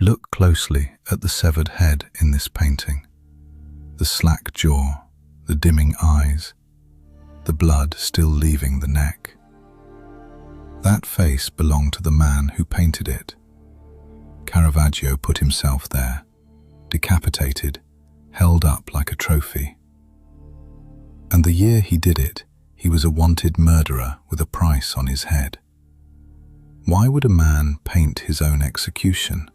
Look closely at the severed head in this painting. The slack jaw, the dimming eyes, the blood still leaving the neck. That face belonged to the man who painted it. Caravaggio put himself there, decapitated, held up like a trophy. And the year he did it, he was a wanted murderer with a price on his head. Why would a man paint his own execution?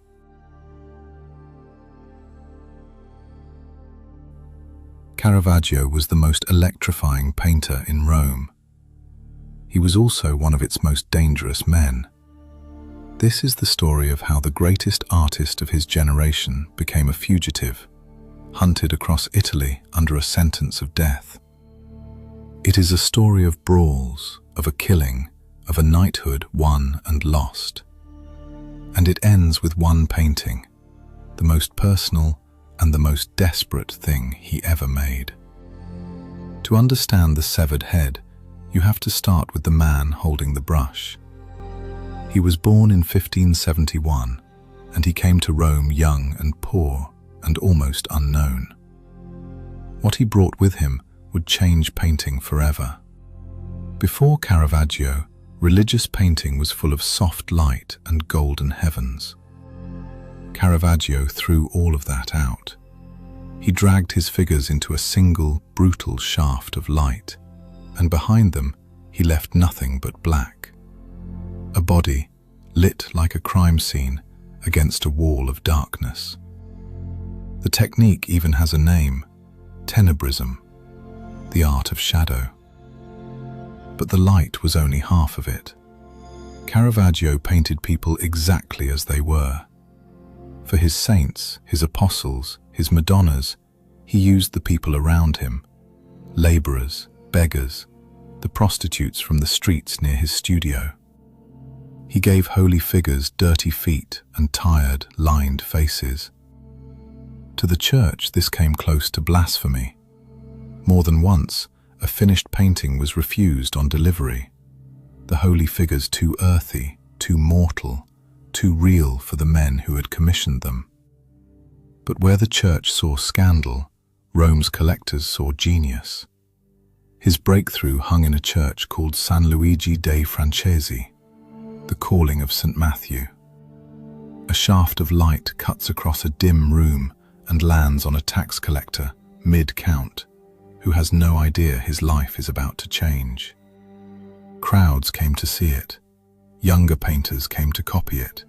Caravaggio was the most electrifying painter in Rome. He was also one of its most dangerous men. This is the story of how the greatest artist of his generation became a fugitive, hunted across Italy under a sentence of death. It is a story of brawls, of a killing, of a knighthood won and lost. And it ends with one painting, the most personal and the most desperate thing he ever made. To understand the severed head, you have to start with the man holding the brush. He was born in 1571, and he came to Rome young and poor and almost unknown. What he brought with him would change painting forever. Before Caravaggio, religious painting was full of soft light and golden heavens. Caravaggio threw all of that out. He dragged his figures into a single, brutal shaft of light, and behind them he left nothing but black. A body, lit like a crime scene against a wall of darkness. The technique even has a name, tenebrism, the art of shadow. But the light was only half of it. Caravaggio painted people exactly as they were. For his saints, his apostles, his Madonnas, he used the people around him, laborers, beggars, the prostitutes from the streets near his studio. He gave holy figures dirty feet and tired, lined faces. To the church, this came close to blasphemy. More than once, a finished painting was refused on delivery. The holy figures too earthy, too mortal, too real for the men who had commissioned them. But where the church saw scandal, Rome's collectors saw genius. His breakthrough hung in a church called San Luigi dei Francesi, the calling of St. Matthew. A shaft of light cuts across a dim room and lands on a tax collector, mid-count, who has no idea his life is about to change. Crowds came to see it. Younger painters came to copy it.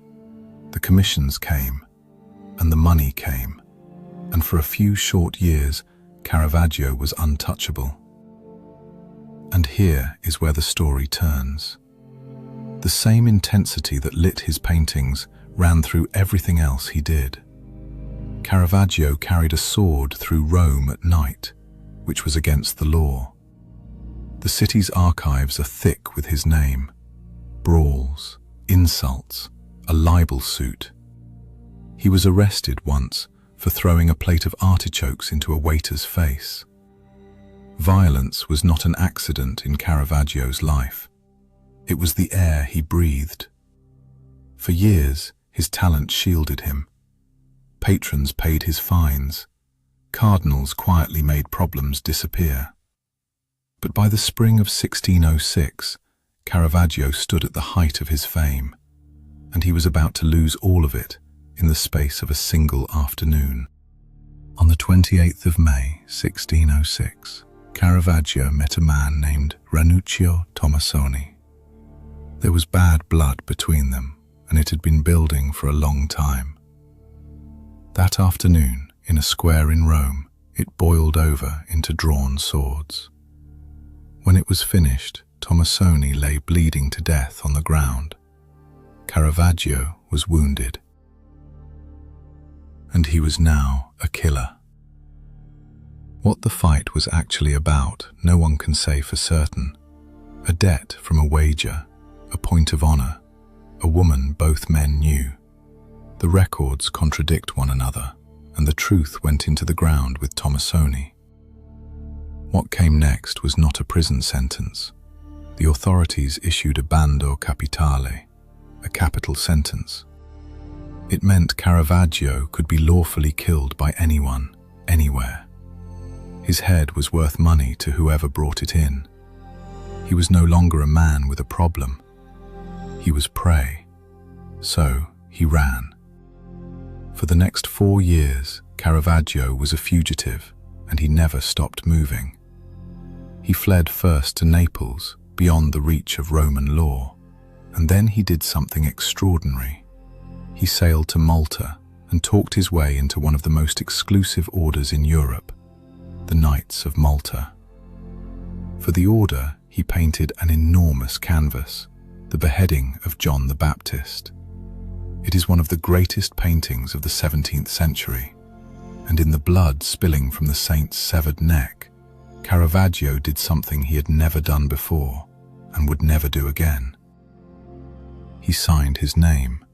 The commissions came, and the money came, and for a few short years, Caravaggio was untouchable. And here is where the story turns. The same intensity that lit his paintings ran through everything else he did. Caravaggio carried a sword through Rome at night, which was against the law. The city's archives are thick with his name. Brawls, insults, a libel suit. He was arrested once for throwing a plate of artichokes into a waiter's face. Violence was not an accident in Caravaggio's life. It was the air he breathed. For years, his talent shielded him. Patrons paid his fines. Cardinals quietly made problems disappear. But by the spring of 1606, Caravaggio stood at the height of his fame, and he was about to lose all of it in the space of a single afternoon. On the 28th of May, 1606, Caravaggio met a man named Ranuccio Tommasoni. There was bad blood between them, and it had been building for a long time. That afternoon, in a square in Rome, it boiled over into drawn swords. When it was finished, Tommasoni lay bleeding to death on the ground. Caravaggio was wounded. And he was now a killer. What the fight was actually about, no one can say for certain. A debt from a wager, a point of honor, a woman both men knew. The records contradict one another, and the truth went into the ground with Tommasoni. What came next was not a prison sentence. The authorities issued a bando capitale, a capital sentence. It meant Caravaggio could be lawfully killed by anyone, anywhere. His head was worth money to whoever brought it in. He was no longer a man with a problem. He was prey. So he ran. For the next 4 years, Caravaggio was a fugitive, and he never stopped moving. He fled first to Naples, beyond the reach of Roman law, and then he did something extraordinary. He sailed to Malta and talked his way into one of the most exclusive orders in Europe, the Knights of Malta. For the order, he painted an enormous canvas, the beheading of John the Baptist. It is one of the greatest paintings of the 17th century, and in the blood spilling from the saint's severed neck, Caravaggio did something he had never done before and would never do again. He signed his name.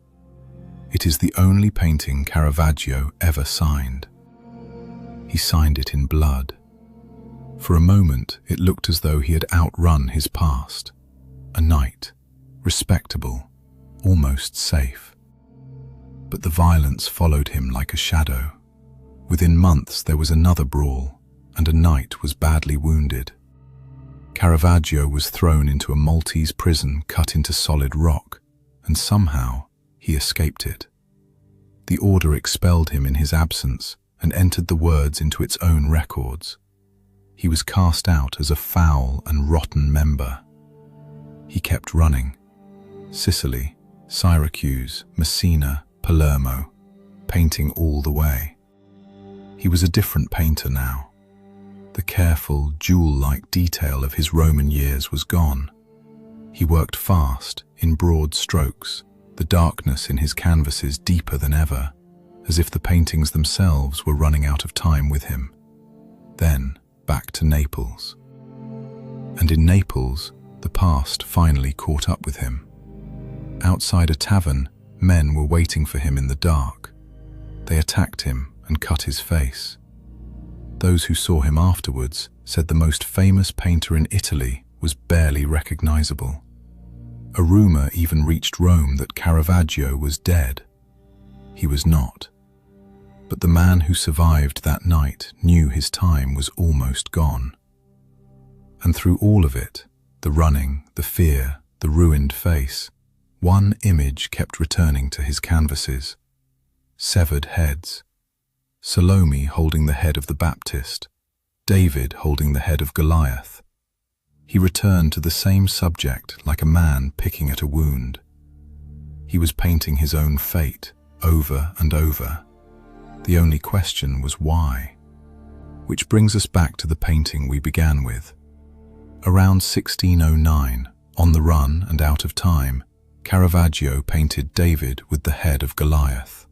It is the only painting Caravaggio ever signed. He signed it in blood. For a moment, it looked as though he had outrun his past. A knight, respectable, almost safe. But the violence followed him like a shadow. Within months, there was another brawl, and a knight was badly wounded. Caravaggio was thrown into a Maltese prison cut into solid rock, and somehow he escaped it. The order expelled him in his absence and entered the words into its own records. He was cast out as a foul and rotten member. He kept running. Sicily, Syracuse, Messina, Palermo, painting all the way. He was a different painter now. The careful, jewel-like detail of his Roman years was gone. He worked fast, in broad strokes, the darkness in his canvases deeper than ever, as if the paintings themselves were running out of time with him. Then, back to Naples. And in Naples, the past finally caught up with him. Outside a tavern, men were waiting for him in the dark. They attacked him and cut his face. Those who saw him afterwards said the most famous painter in Italy was barely recognizable. A rumor even reached Rome that Caravaggio was dead. He was not. But the man who survived that night knew his time was almost gone. And through all of it, the running, the fear, the ruined face, one image kept returning to his canvases. Severed heads. Salome holding the head of the Baptist, David holding the head of Goliath. He returned to the same subject like a man picking at a wound. He was painting his own fate over and over. The only question was why. Which brings us back to the painting we began with. Around 1609, on the run and out of time, Caravaggio painted David with the head of Goliath.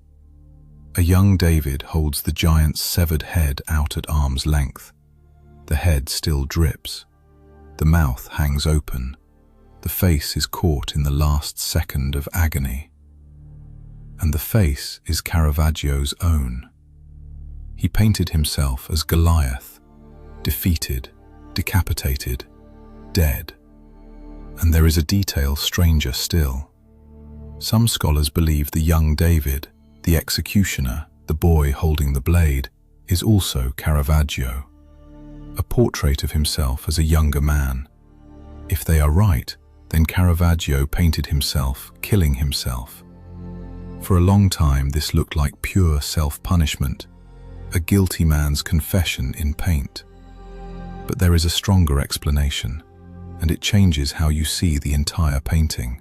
A young David holds the giant's severed head out at arm's length. The head still drips. The mouth hangs open. The face is caught in the last second of agony. And the face is Caravaggio's own. He painted himself as Goliath, defeated, decapitated, dead. And there is a detail stranger still. Some scholars believe the young David, the executioner, the boy holding the blade, is also Caravaggio, a portrait of himself as a younger man. If they are right, then Caravaggio painted himself killing himself. For a long time this looked like pure self-punishment, a guilty man's confession in paint. But there is a stronger explanation, and it changes how you see the entire painting.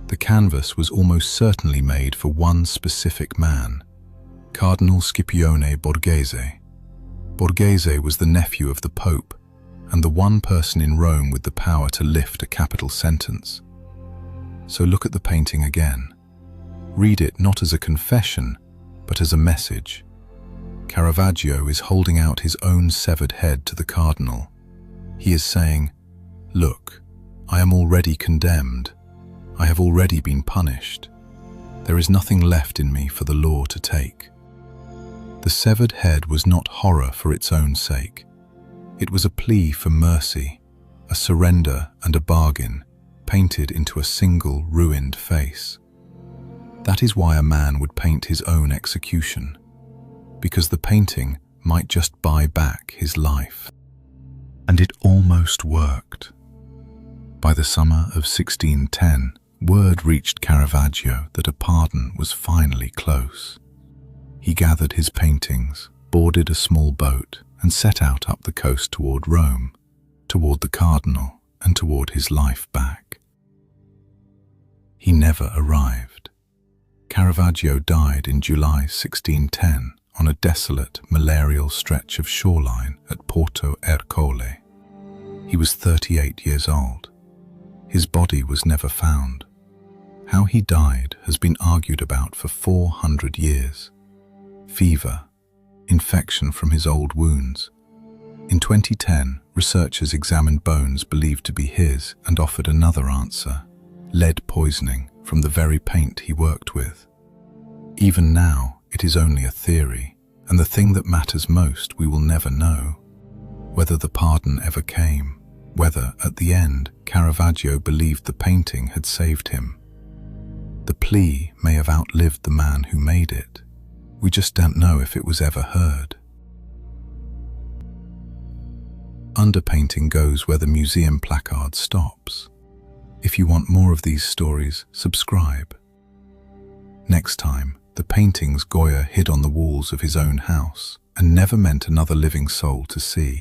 The canvas was almost certainly made for one specific man, Cardinal Scipione Borghese. Borghese was the nephew of the Pope, and the one person in Rome with the power to lift a capital sentence. So look at the painting again. Read it not as a confession, but as a message. Caravaggio is holding out his own severed head to the cardinal. He is saying, "Look, I am already condemned. I have already been punished. There is nothing left in me for the law to take." The severed head was not horror for its own sake. It was a plea for mercy, a surrender and a bargain, painted into a single ruined face. That is why a man would paint his own execution, because the painting might just buy back his life. And it almost worked. By the summer of 1610, word reached Caravaggio that a pardon was finally close. He gathered his paintings, boarded a small boat, and set out up the coast toward Rome, toward the cardinal, and toward his life back. He never arrived. Caravaggio died in July 1610 on a desolate, malarial stretch of shoreline at Porto Ercole. He was 38 years old. His body was never found. How he died has been argued about for 400 years. Fever, infection from his old wounds. In 2010, researchers examined bones believed to be his and offered another answer: lead poisoning from the very paint he worked with. Even now, it is only a theory, and the thing that matters most we will never know: whether the pardon ever came, whether, at the end, Caravaggio believed the painting had saved him. The plea may have outlived the man who made it. We just don't know if it was ever heard. Underpainting goes where the museum placard stops. If you want more of these stories, subscribe. Next time, the paintings Goya hid on the walls of his own house and never meant another living soul to see.